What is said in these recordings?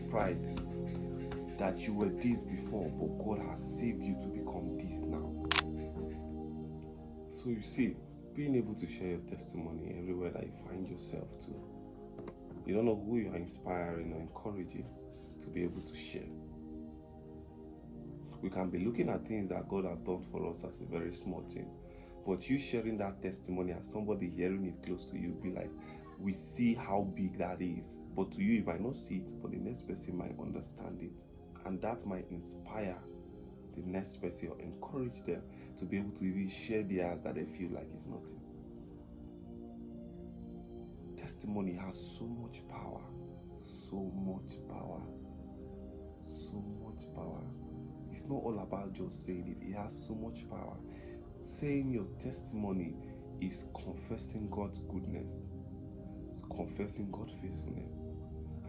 pride that you were this before, but God has saved you to become this now. So you see, being able to share your testimony everywhere that you find yourself to, you don't know who you are inspiring or encouraging to be able to share. We can be looking at things that God has done for us as a very small thing, but you sharing that testimony and somebody hearing it close to you, be like, we see how big that is. But to you, you might not see it, but the next person might understand it. And that might inspire the next person or encourage them to be able to even share theirs that they feel like it's nothing. Testimony has so much power, so much power, so much power. It's not all about just saying it. It has so much power. Saying your testimony is confessing God's goodness, it's confessing God's faithfulness,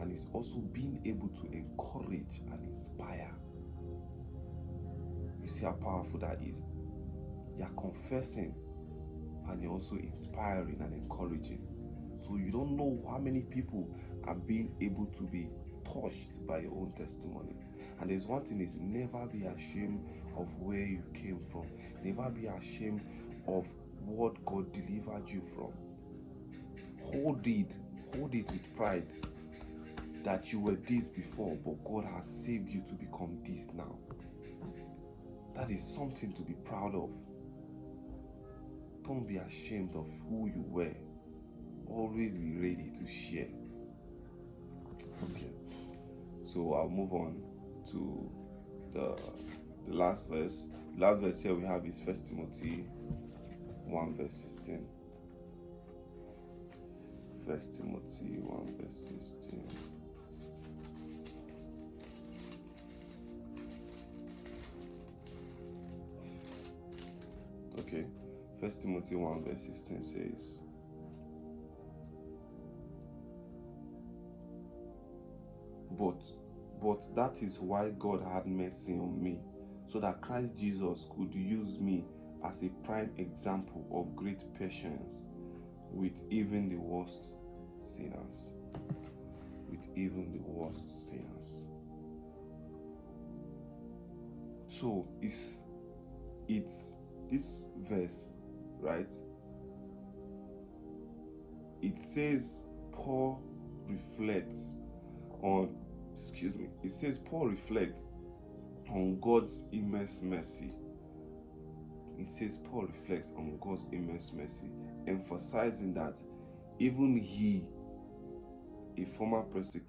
and it's also being able to encourage and inspire. You see how powerful that is? You're confessing and you're also inspiring and encouraging. So you don't know how many people are being able to be touched by your own testimony. And there's one thing, is never be ashamed of where you came from. Never be ashamed of what God delivered you from. Hold it with pride that you were this before, but God has saved you to become this now. That is something to be proud of. Don't be ashamed of who you were. Always be ready to share. Okay, so I'll move on to the last verse. The last verse here we have is 1 Timothy 1 verse 16. 1 Timothy 1 verse 16. Okay, 1 Timothy 1 verse 16 says, But that is why God had mercy on me, so that Christ Jesus could use me as a prime example of great patience with even the worst sinners. With even the worst sinners. So it's this verse, right? It says Paul reflects on God's immense mercy. It says Paul reflects on God's immense mercy, emphasizing that even he, a former persecutor,